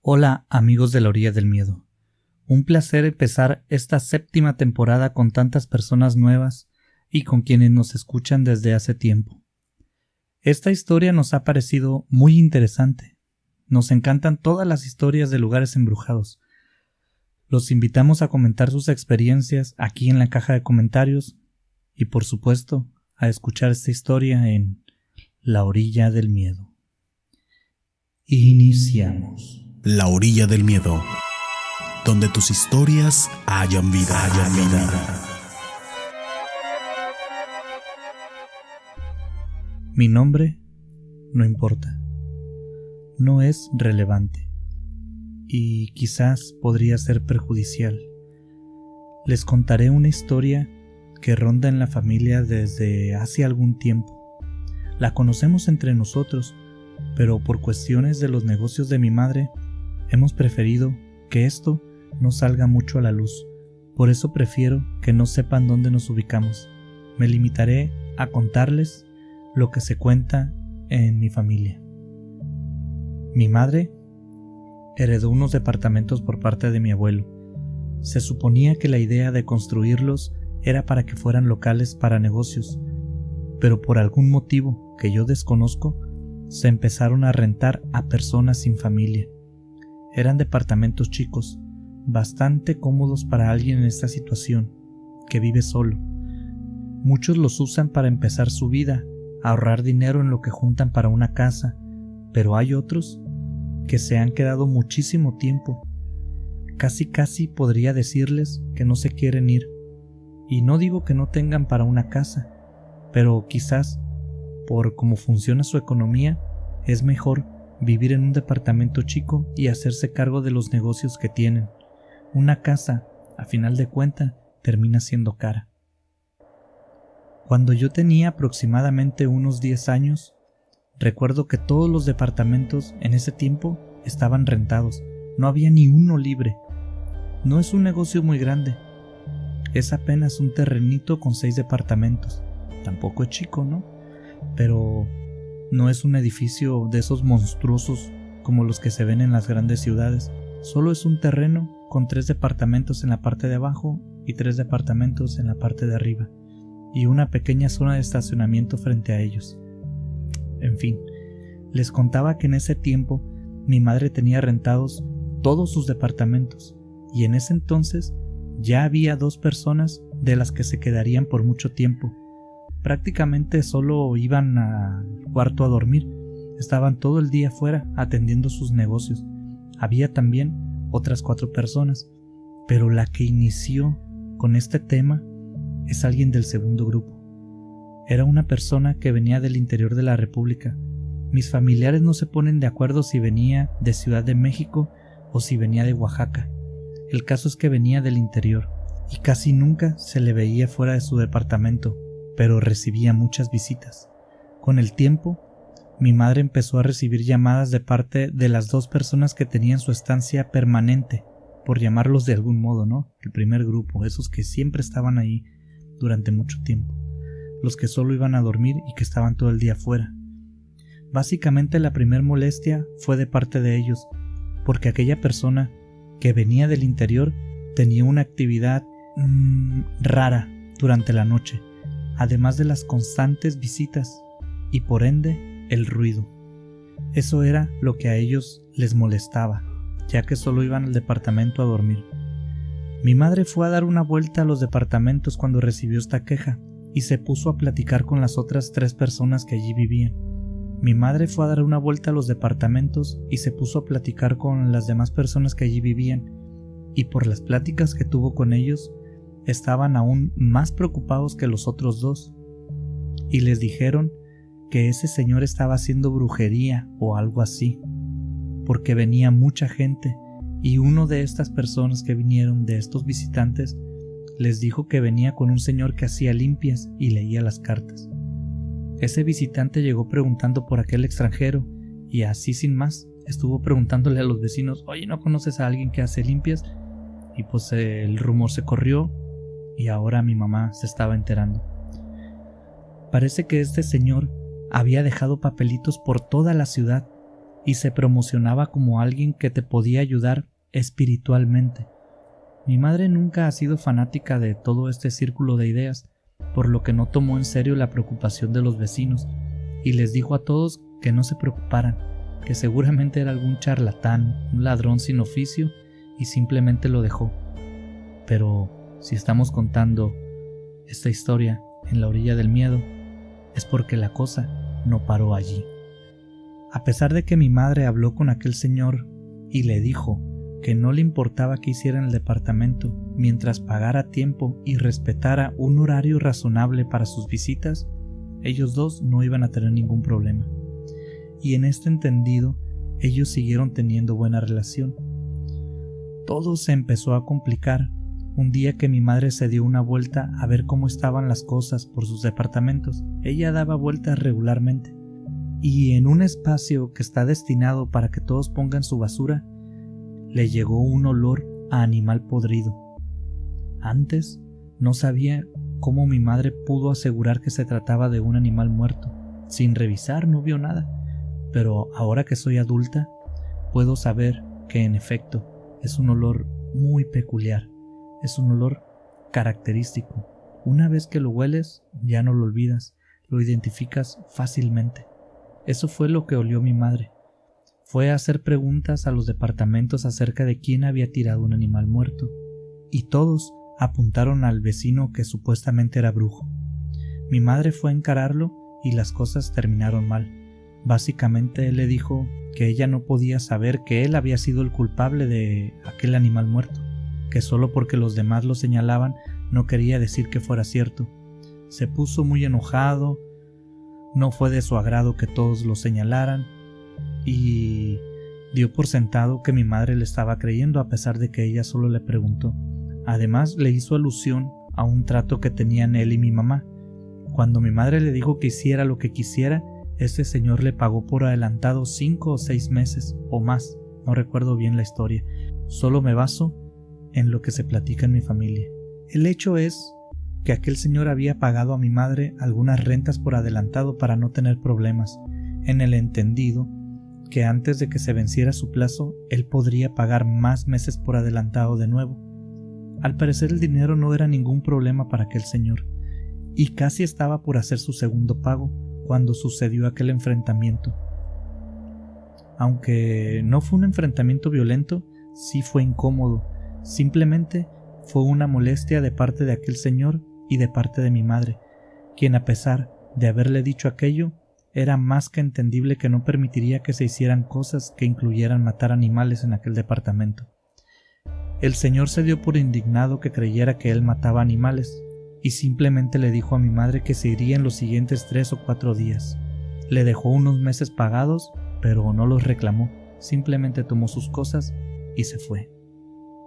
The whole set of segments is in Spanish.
Hola amigos de la orilla del miedo. Un placer empezar esta 7ª temporada con tantas personas nuevas y con quienes nos escuchan desde hace tiempo. Esta historia nos ha parecido muy interesante. Nos encantan todas las historias de lugares embrujados. Los invitamos a comentar sus experiencias aquí en la caja de comentarios y por supuesto a escuchar esta historia en La Orilla del Miedo. Iniciamos. La Orilla del Miedo, donde tus historias hayan vida. Mi nombre no importa, no es relevante y quizás podría ser perjudicial. Les contaré una historia que ronda en la familia desde hace algún tiempo. La conocemos entre nosotros, pero por cuestiones de los negocios de mi madre, hemos preferido que esto no salga mucho a la luz. Por eso prefiero que no sepan dónde nos ubicamos. Me limitaré a contarles lo que se cuenta en mi familia. Mi madre heredó unos departamentos por parte de mi abuelo. Se suponía que la idea de construirlos era para que fueran locales para negocios, pero por algún motivo que yo desconozco, se empezaron a rentar a personas sin familia. Eran departamentos chicos, bastante cómodos para alguien en esta situación, que vive solo. Muchos los usan para empezar su vida, ahorrar dinero en lo que juntan para una casa, pero hay otros que se han quedado muchísimo tiempo. Casi podría decirles que no se quieren ir. Y no digo que no tengan para una casa, pero quizás, por cómo funciona su economía, es mejor vivir en un departamento chico y hacerse cargo de los negocios que tienen. Una casa, a final de cuentas, termina siendo cara. Cuando yo tenía aproximadamente unos 10 años, recuerdo que todos los departamentos en ese tiempo estaban rentados. No había ni uno libre. No es un negocio muy grande. Es apenas un terrenito con 6 departamentos. Tampoco es chico, ¿no? Pero no es un edificio de esos monstruosos como los que se ven en las grandes ciudades. Solo es un terreno con 3 departamentos en la parte de abajo y 3 departamentos en la parte de arriba, y una pequeña zona de estacionamiento frente a ellos. En fin, les contaba que en ese tiempo mi madre tenía rentados todos sus departamentos, y en ese entonces ya había 2 personas de las que se quedarían por mucho tiempo. Prácticamente solo iban al cuarto a dormir. Estaban todo el día afuera atendiendo sus negocios. Había también otras 4 personas, pero la que inició con este tema es alguien del segundo grupo. Era una persona que venía del interior de la República. Mis familiares no se ponen de acuerdo si venía de Ciudad de México o si venía de Oaxaca. El caso es que venía del interior y casi nunca se le veía fuera de su departamento, pero recibía muchas visitas. Con el tiempo, mi madre empezó a recibir llamadas de parte de las 2 personas que tenían su estancia permanente, por llamarlos de algún modo, ¿no? El primer grupo, esos que siempre estaban ahí durante mucho tiempo, los que solo iban a dormir y que estaban todo el día afuera. Básicamente la primer molestia fue de parte de ellos, porque aquella persona que venía del interior tenía una actividad rara durante la noche, además de las constantes visitas y por ende el ruido. Eso era lo que a ellos les molestaba, ya que solo iban al departamento a dormir. Mi madre fue a dar una vuelta a los departamentos cuando recibió esta queja y se puso a platicar con las otras 3 personas que allí vivían. Mi madre fue a dar una vuelta a los departamentos y se puso a platicar con las demás personas que allí vivían, y por las pláticas que tuvo con ellos, estaban aún más preocupados que los otros 2, y les dijeron que ese señor estaba haciendo brujería o algo así, porque venía mucha gente, y uno de estas personas que vinieron, de estos visitantes, les dijo que venía con un señor que hacía limpias y leía las cartas. Ese visitante llegó preguntando por aquel extranjero, y así sin más, estuvo preguntándole a los vecinos: oye, ¿no conoces a alguien que hace limpias? Y pues el rumor se corrió, y ahora mi mamá se estaba enterando. Parece que este señor había dejado papelitos por toda la ciudad y se promocionaba como alguien que te podía ayudar espiritualmente. Mi madre nunca ha sido fanática de todo este círculo de ideas, por lo que no tomó en serio la preocupación de los vecinos y les dijo a todos que no se preocuparan, que seguramente era algún charlatán, un ladrón sin oficio, y simplemente lo dejó. Pero si estamos contando esta historia en la orilla del miedo, es porque la cosa no paró allí. A pesar de que mi madre habló con aquel señor y le dijo que no le importaba qué hiciera en el departamento mientras pagara a tiempo y respetara un horario razonable para sus visitas, ellos dos no iban a tener ningún problema. Y en este entendido, ellos siguieron teniendo buena relación. Todo se empezó a complicar un día que mi madre se dio una vuelta a ver cómo estaban las cosas por sus departamentos. Ella daba vueltas regularmente, y en un espacio que está destinado para que todos pongan su basura, le llegó un olor a animal podrido. Antes no sabía cómo mi madre pudo asegurar que se trataba de un animal muerto. Sin revisar no vio nada, pero ahora que soy adulta puedo saber que en efecto es un olor muy peculiar, es un olor característico. Una vez que lo hueles ya no lo olvidas, lo identificas fácilmente. Eso fue lo que olió mi madre. Fue a hacer preguntas a los departamentos acerca de quién había tirado un animal muerto, y todos apuntaron al vecino que supuestamente era brujo. Mi madre fue a encararlo y las cosas terminaron mal. Básicamente él le dijo que ella no podía saber que él había sido el culpable de aquel animal muerto, que solo porque los demás lo señalaban no quería decir que fuera cierto. Se puso muy enojado, no fue de su agrado que todos lo señalaran, y dio por sentado que mi madre le estaba creyendo a pesar de que ella solo le preguntó. Además le hizo alusión a un trato que tenían él y mi mamá. Cuando mi madre le dijo que hiciera lo que quisiera, este señor le pagó por adelantado 5 o 6 meses o más, no recuerdo bien la historia, solo me baso en lo que se platica en mi familia. El hecho es que aquel señor había pagado a mi madre algunas rentas por adelantado para no tener problemas, en el entendido que antes de que se venciera su plazo, él podría pagar más meses por adelantado de nuevo. Al parecer el dinero no era ningún problema para aquel señor, y casi estaba por hacer su segundo pago cuando sucedió aquel enfrentamiento. Aunque no fue un enfrentamiento violento, sí fue incómodo. Simplemente fue una molestia de parte de aquel señor y de parte de mi madre, quien a pesar de haberle dicho aquello, era más que entendible que no permitiría que se hicieran cosas que incluyeran matar animales en aquel departamento. El señor se dio por indignado que creyera que él mataba animales, y simplemente le dijo a mi madre que se iría en los siguientes 3 o 4 días. Le dejó unos meses pagados, pero no los reclamó, simplemente tomó sus cosas y se fue.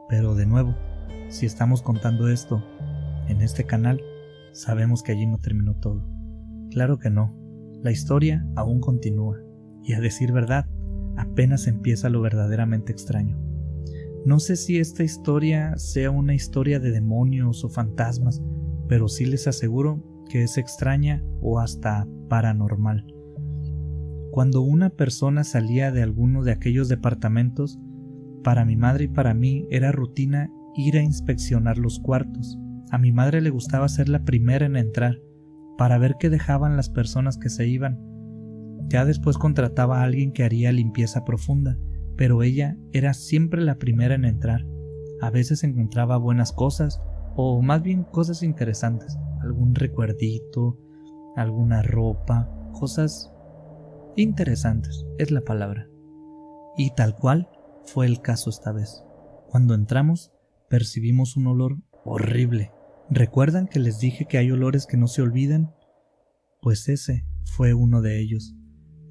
Pero de nuevo, si estamos contando esto en este canal, sabemos que allí no terminó todo. Claro que no, la historia aún continúa, y a decir verdad, apenas empieza lo verdaderamente extraño. No sé si esta historia sea una historia de demonios o fantasmas, pero sí les aseguro que es extraña o hasta paranormal. Cuando una persona salía de alguno de aquellos departamentos, para mi madre y para mí era rutina ir a inspeccionar los cuartos. A mi madre le gustaba ser la primera en entrar, para ver qué dejaban las personas que se iban. Ya después contrataba a alguien que haría limpieza profunda, pero ella era siempre la primera en entrar. A veces encontraba buenas cosas, o más bien cosas interesantes, algún recuerdito, alguna ropa, cosas interesantes, es la palabra. Y tal cual fue el caso esta vez. Cuando entramos, percibimos un olor horrible. ¿Recuerdan que les dije que hay olores que no se olvidan? Pues ese fue uno de ellos.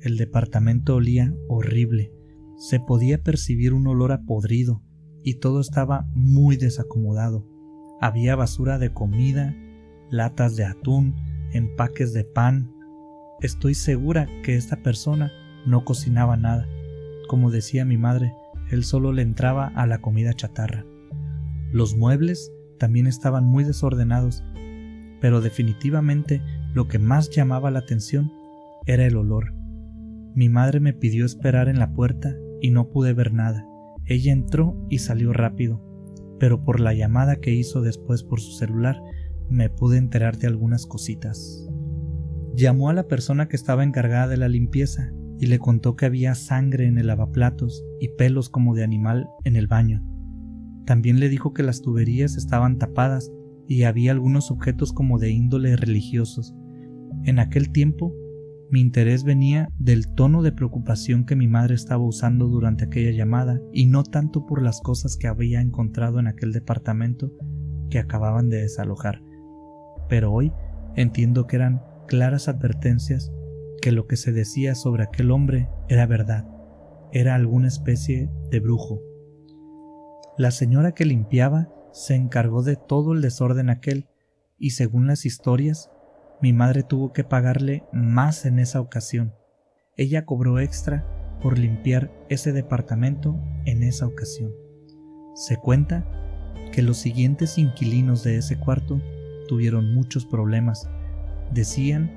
El departamento olía horrible. Se podía percibir un olor a podrido y todo estaba muy desacomodado. Había basura de comida, latas de atún, empaques de pan. Estoy segura que esta persona no cocinaba nada. Como decía mi madre, él solo le entraba a la comida chatarra. Los muebles también estaban muy desordenados, pero definitivamente lo que más llamaba la atención era el olor. Mi madre me pidió esperar en la puerta y no pude ver nada. Ella entró y salió rápido, pero por la llamada que hizo después por su celular me pude enterar de algunas cositas. Llamó a la persona que estaba encargada de la limpieza y le contó que había sangre en el lavaplatos y pelos como de animal en el baño. También le dijo que las tuberías estaban tapadas y había algunos objetos como de índole religiosos. En aquel tiempo, mi interés venía del tono de preocupación que mi madre estaba usando durante aquella llamada y no tanto por las cosas que había encontrado en aquel departamento que acababan de desalojar. Pero hoy entiendo que eran claras advertencias que lo que se decía sobre aquel hombre era verdad, era alguna especie de brujo. La señora que limpiaba se encargó de todo el desorden aquel y según las historias, mi madre tuvo que pagarle más en esa ocasión. Ella cobró extra por limpiar ese departamento en esa ocasión. Se cuenta que los siguientes inquilinos de ese cuarto tuvieron muchos problemas. Decían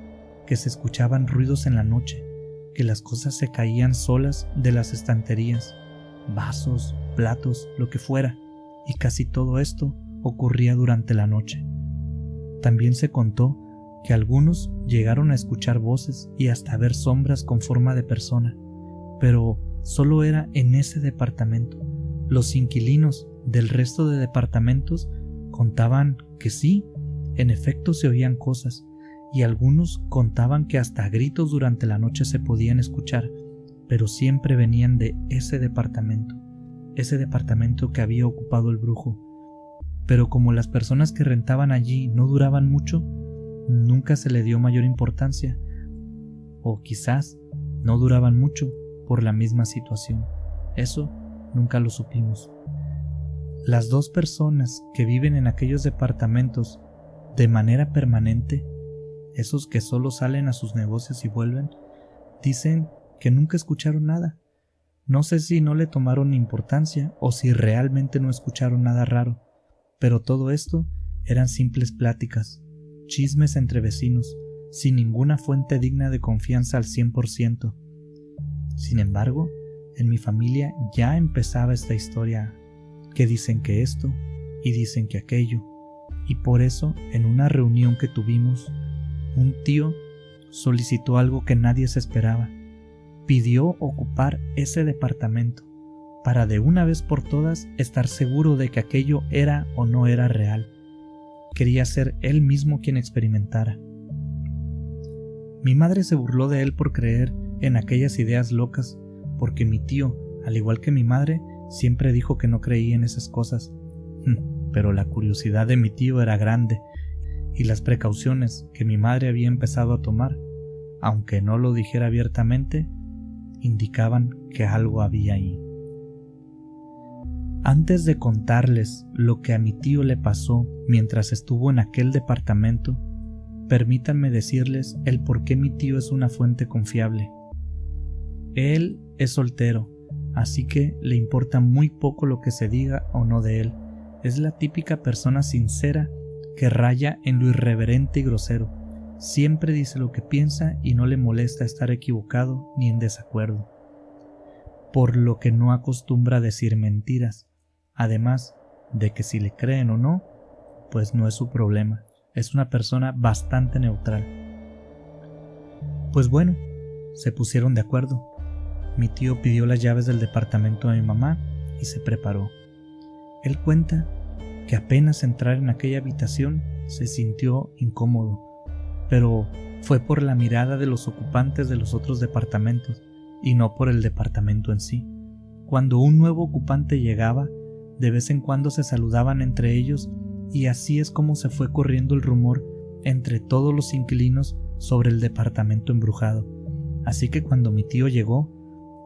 que se escuchaban ruidos en la noche, que las cosas se caían solas de las estanterías, vasos, platos, lo que fuera, y casi todo esto ocurría durante la noche. También se contó que algunos llegaron a escuchar voces y hasta ver sombras con forma de persona, pero solo era en ese departamento. Los inquilinos del resto de departamentos contaban que sí, en efecto se oían cosas, y algunos contaban que hasta gritos durante la noche se podían escuchar, pero siempre venían de ese departamento que había ocupado el brujo. Pero como las personas que rentaban allí no duraban mucho, nunca se le dio mayor importancia, o quizás no duraban mucho por la misma situación. Eso nunca lo supimos. Las dos personas que viven en aquellos departamentos de manera permanente, esos que solo salen a sus negocios y vuelven, dicen que nunca escucharon nada. No sé si no le tomaron importancia o si realmente no escucharon nada raro, pero todo esto eran simples pláticas, chismes entre vecinos, sin ninguna fuente digna de confianza al 100%. Sin embargo, en mi familia ya empezaba esta historia, que dicen que esto y dicen que aquello, y por eso en una reunión que tuvimos, un tío solicitó algo que nadie se esperaba. Pidió ocupar ese departamento para de una vez por todas estar seguro de que aquello era o no era real. Quería ser él mismo quien experimentara. Mi madre se burló de él por creer en aquellas ideas locas, porque mi tío, al igual que mi madre, siempre dijo que no creía en esas cosas. Pero la curiosidad de mi tío era grande, y las precauciones que mi madre había empezado a tomar, aunque no lo dijera abiertamente, indicaban que algo había ahí. Antes de contarles lo que a mi tío le pasó mientras estuvo en aquel departamento, permítanme decirles el por qué mi tío es una fuente confiable. Él es soltero, así que le importa muy poco lo que se diga o no de él. Es la típica persona sincera que raya en lo irreverente y grosero. Siempre dice lo que piensa y no le molesta estar equivocado ni en desacuerdo, por lo que no acostumbra a decir mentiras, además de que si le creen o no, pues no es su problema. Es una persona bastante neutral. Pues bueno, se pusieron de acuerdo. Mi tío pidió las llaves del departamento a mi mamá y se preparó. Él cuenta que apenas entrar en aquella habitación se sintió incómodo, pero fue por la mirada de los ocupantes de los otros departamentos y no por el departamento en sí. Cuando un nuevo ocupante llegaba, de vez en cuando se saludaban entre ellos y así es como se fue corriendo el rumor entre todos los inquilinos sobre el departamento embrujado. Así que cuando mi tío llegó,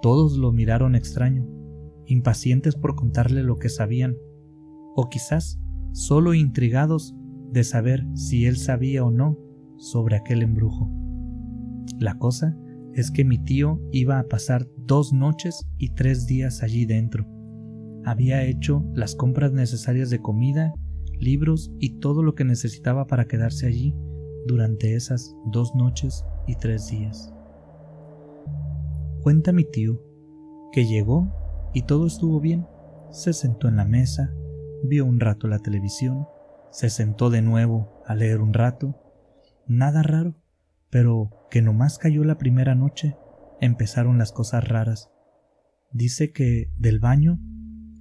todos lo miraron extraño, impacientes por contarle lo que sabían, o quizás solo intrigados de saber si él sabía o no sobre aquel embrujo. La cosa es que mi tío iba a pasar 2 noches y 3 días allí dentro. Había hecho las compras necesarias de comida, libros y todo lo que necesitaba para quedarse allí durante esas 2 noches y 3 días. Cuenta mi tío que llegó y todo estuvo bien. Se sentó en la mesa, vio un rato la televisión, se sentó de nuevo a leer un rato. Nada raro, pero que nomás cayó la primera noche, empezaron las cosas raras. Dice que del baño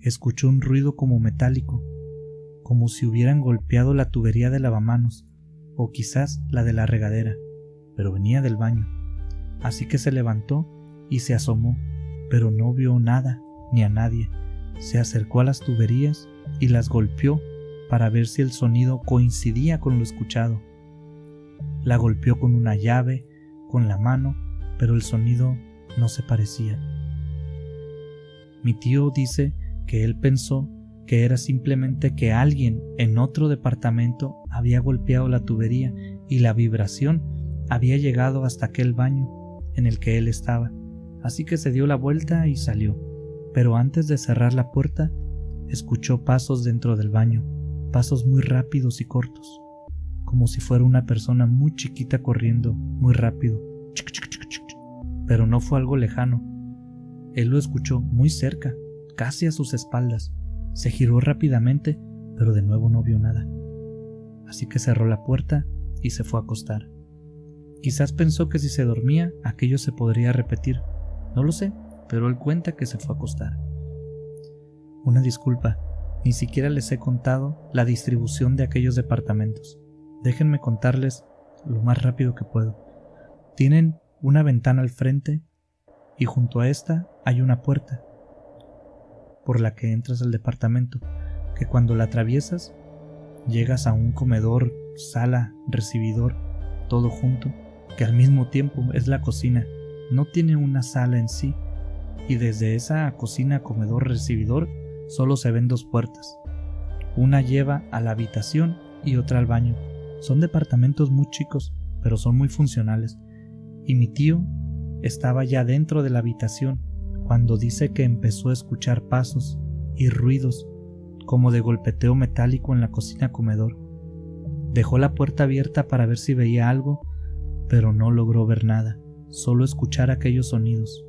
escuchó un ruido como metálico, como si hubieran golpeado la tubería de lavamanos, o quizás la de la regadera, pero venía del baño. Así que se levantó y se asomó, pero no vio nada ni a nadie. Se acercó a las tuberías y las golpeó para ver si el sonido coincidía con lo escuchado. La golpeó con una llave, con la mano, pero el sonido no se parecía. Mi tío dice que él pensó que era simplemente que alguien en otro departamento había golpeado la tubería y la vibración había llegado hasta aquel baño en el que él estaba. Así que se dio la vuelta y salió, pero antes de cerrar la puerta, escuchó pasos dentro del baño, pasos muy rápidos y cortos, como si fuera una persona muy chiquita corriendo muy rápido, pero no fue algo lejano. Él lo escuchó muy cerca, casi a sus espaldas. Se giró rápidamente, pero de nuevo no vio nada. Así que cerró la puerta y se fue a acostar. Quizás pensó que si se dormía, aquello se podría repetir. No lo sé, pero él cuenta que se fue a acostar. Una disculpa, ni siquiera les he contado la distribución de aquellos departamentos. Déjenme contarles lo más rápido que puedo. Tienen una ventana al frente y junto a esta hay una puerta por la que entras al departamento, que cuando la atraviesas llegas a un comedor, sala, recibidor, todo junto, que al mismo tiempo es la cocina. No tiene una sala en sí, y desde esa cocina, comedor, recibidor solo se ven dos puertas. Una lleva a la habitación y otra al baño. Son departamentos muy chicos, pero son muy funcionales. Y mi tío estaba ya dentro de la habitación cuando dice que empezó a escuchar pasos y ruidos como de golpeteo metálico en la cocina-comedor. Dejó la puerta abierta para ver si veía algo, pero no logró ver nada, solo escuchar aquellos sonidos.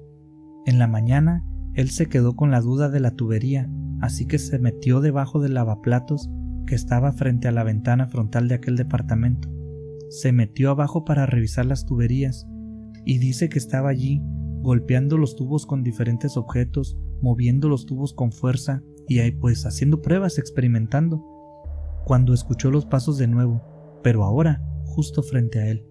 En la mañana, él se quedó con la duda de la tubería, así que se metió debajo del lavaplatos que estaba frente a la ventana frontal de aquel departamento. Se metió abajo para revisar las tuberías y dice que estaba allí golpeando los tubos con diferentes objetos, moviendo los tubos con fuerza y ahí pues haciendo pruebas, experimentando, cuando escuchó los pasos de nuevo, pero ahora justo frente a él,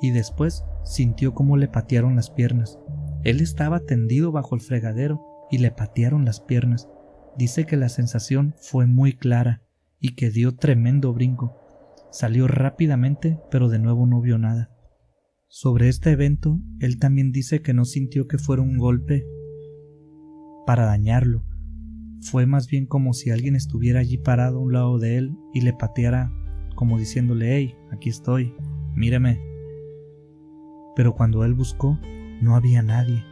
y después sintió cómo le patearon las piernas. Él estaba tendido bajo el fregadero y le patearon las piernas. Dice que la sensación fue muy clara y que dio tremendo brinco. Salió rápidamente, pero de nuevo no vio nada. Sobre este evento, él también dice que no sintió que fuera un golpe para dañarlo. Fue más bien como si alguien estuviera allí parado a un lado de él y le pateara como diciéndole: «Hey, aquí estoy, míreme». Pero cuando él buscó, no había nadie.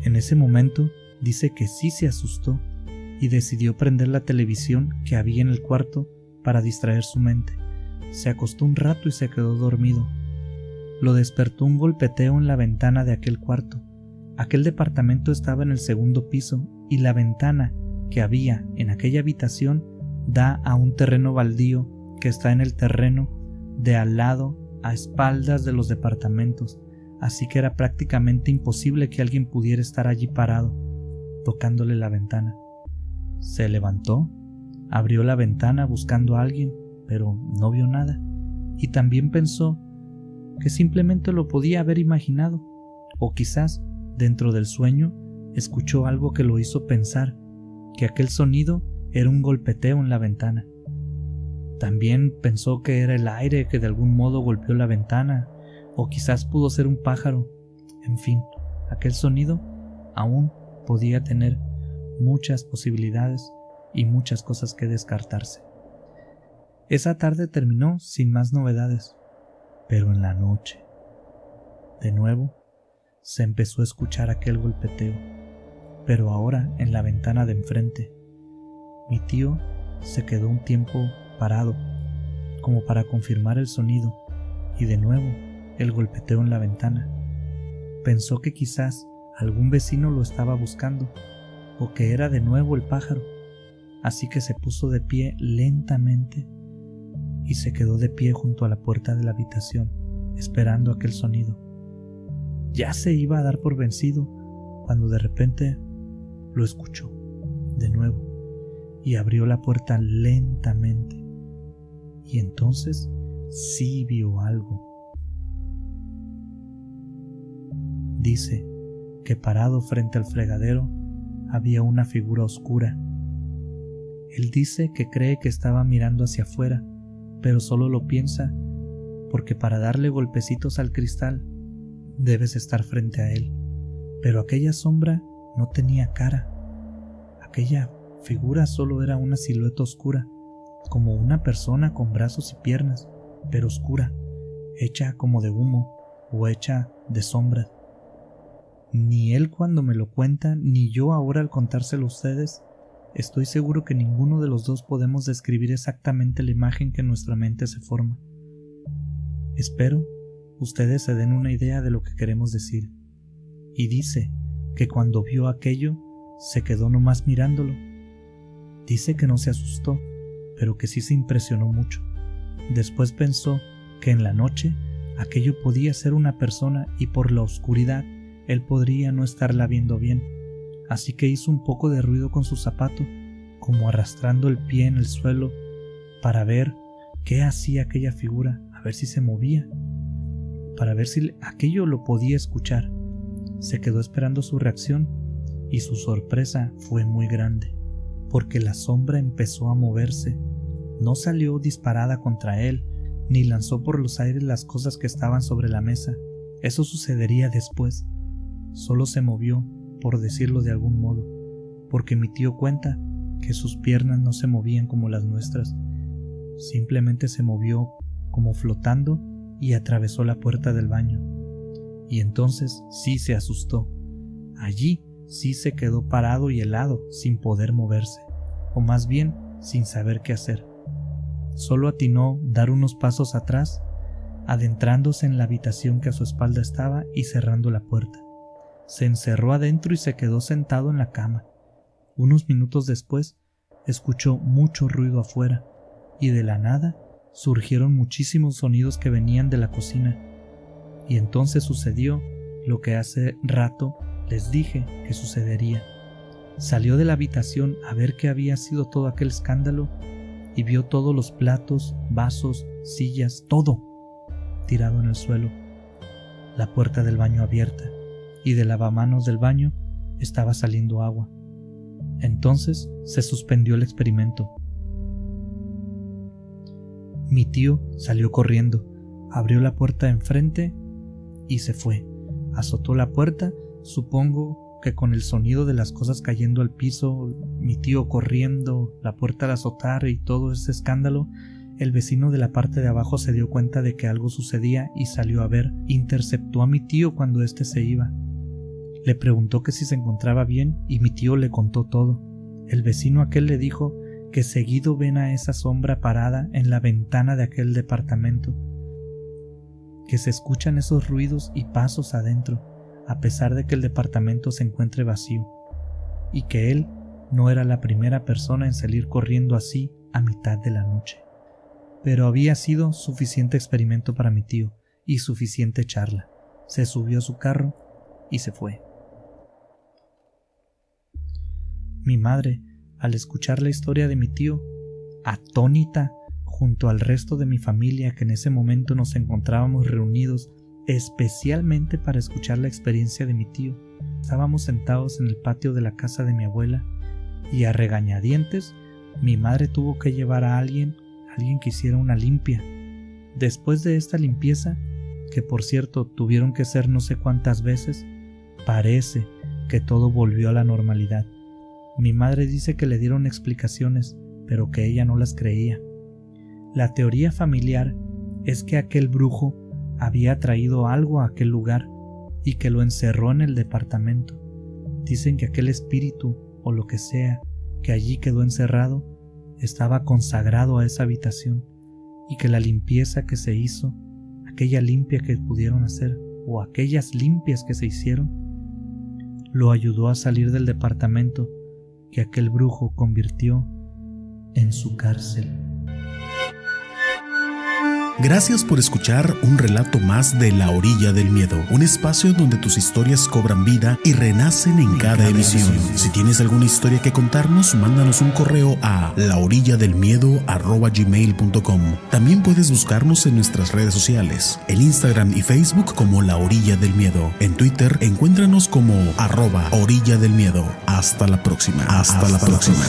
En ese momento, dice que sí se asustó y decidió prender la televisión que había en el cuarto para distraer su mente. Se acostó un rato y se quedó dormido. Lo despertó un golpeteo en la ventana de aquel cuarto. Aquel departamento estaba en el segundo piso y la ventana que había en aquella habitación da a un terreno baldío que está en el terreno de al lado, a espaldas de los departamentos, así que era prácticamente imposible que alguien pudiera estar allí parado, tocándole la ventana. Se levantó, abrió la ventana buscando a alguien, pero no vio nada, y también pensó que simplemente lo podía haber imaginado, o quizás dentro del sueño escuchó algo que lo hizo pensar que aquel sonido era un golpeteo en la ventana. También pensó que era el aire que de algún modo golpeó la ventana, o quizás pudo ser un pájaro. En fin, aquel sonido aún podía tener muchas posibilidades y muchas cosas que descartarse. Esa tarde terminó sin más novedades, pero en la noche, de nuevo, se empezó a escuchar aquel golpeteo, pero ahora en la ventana de enfrente. Mi tío se quedó un tiempo parado, como para confirmar el sonido, y de nuevo el golpeteo en la ventana. Pensó que quizás algún vecino lo estaba buscando, o que era de nuevo el pájaro. Así que se puso de pie lentamente y se quedó de pie junto a la puerta de la habitación, esperando aquel sonido. Ya se iba a dar por vencido cuando de repente lo escuchó de nuevo y abrió la puerta lentamente, y entonces sí vio algo. Dice que parado frente al fregadero había una figura oscura. Él dice que cree que estaba mirando hacia afuera, pero solo lo piensa porque para darle golpecitos al cristal debes estar frente a él. Pero aquella sombra no tenía cara. Aquella figura solo era una silueta oscura, como una persona con brazos y piernas, pero oscura, hecha como de humo o hecha de sombras. Ni él cuando me lo cuenta, ni yo ahora al contárselo a ustedes, estoy seguro que ninguno de los dos podemos describir exactamente la imagen que en nuestra mente se forma. Espero ustedes se den una idea de lo que queremos decir. Y dice que cuando vio aquello, se quedó nomás mirándolo. Dice que no se asustó, pero que sí se impresionó mucho. Después pensó que en la noche aquello podía ser una persona y por la oscuridad él podría no estarla viendo bien, así que hizo un poco de ruido con su zapato, como arrastrando el pie en el suelo para ver qué hacía aquella figura, a ver si se movía, para ver si aquello lo podía escuchar. Se quedó esperando su reacción y su sorpresa fue muy grande, porque la sombra empezó a moverse. No salió disparada contra él, ni lanzó por los aires las cosas que estaban sobre la mesa. Eso sucedería después. Solo se movió, por decirlo de algún modo, porque mi tío cuenta que sus piernas no se movían como las nuestras. Simplemente se movió como flotando y atravesó la puerta del baño. Y entonces sí se asustó. Allí sí se quedó parado y helado, sin poder moverse, o más bien sin saber qué hacer. Solo atinó dar unos pasos atrás, adentrándose en la habitación que a su espalda estaba y cerrando la puerta. Se encerró adentro y se quedó sentado en la cama. Unos minutos después, escuchó mucho ruido afuera, y de la nada surgieron muchísimos sonidos que venían de la cocina. Y entonces sucedió lo que hace rato les dije que sucedería. Salió de la habitación a ver qué había sido todo aquel escándalo y vio todos los platos, vasos, sillas, todo tirado en el suelo, la puerta del baño abierta, y del lavamanos del baño estaba saliendo agua. Entonces se suspendió el experimento. Mi tío salió corriendo, abrió la puerta de enfrente y se fue. Azotó la puerta, supongo que con el sonido de las cosas cayendo al piso, mi tío corriendo, la puerta al azotar y todo ese escándalo. El vecino de la parte de abajo se dio cuenta de que algo sucedía y salió a ver. Interceptó a mi tío cuando éste se iba. Le preguntó que si se encontraba bien y mi tío le contó todo. El vecino aquel le dijo que seguido ven a esa sombra parada en la ventana de aquel departamento, que se escuchan esos ruidos y pasos adentro, a pesar de que el departamento se encuentre vacío, y que él no era la primera persona en salir corriendo así a mitad de la noche. Pero había sido suficiente experimento para mi tío y suficiente charla. Se subió a su carro y se fue. Mi madre, al escuchar la historia de mi tío, atónita junto al resto de mi familia que en ese momento nos encontrábamos reunidos especialmente para escuchar la experiencia de mi tío, estábamos sentados en el patio de la casa de mi abuela y a regañadientes mi madre tuvo que llevar a alguien que hiciera una limpia. Después de esta limpieza, que por cierto tuvieron que ser no sé cuántas veces, parece que todo volvió a la normalidad. Mi madre dice que le dieron explicaciones, pero que ella no las creía. La teoría familiar es que aquel brujo había traído algo a aquel lugar y que lo encerró en el departamento. Dicen que aquel espíritu, o lo que sea, que allí quedó encerrado, estaba consagrado a esa habitación, y que la limpieza que se hizo, aquella limpia que pudieron hacer, o aquellas limpias que se hicieron, lo ayudó a salir del departamento que aquel brujo convirtió en su cárcel. Gracias por escuchar un relato más de La Orilla del Miedo, un espacio donde tus historias cobran vida y renacen en cada emisión. Si tienes alguna historia que contarnos, mándanos un correo a laorilladelmiedo@gmail.com. También puedes buscarnos en nuestras redes sociales, en Instagram y Facebook como La Orilla del Miedo. En Twitter, encuéntranos como @Orilla del Miedo. Hasta la próxima. Hasta la próxima.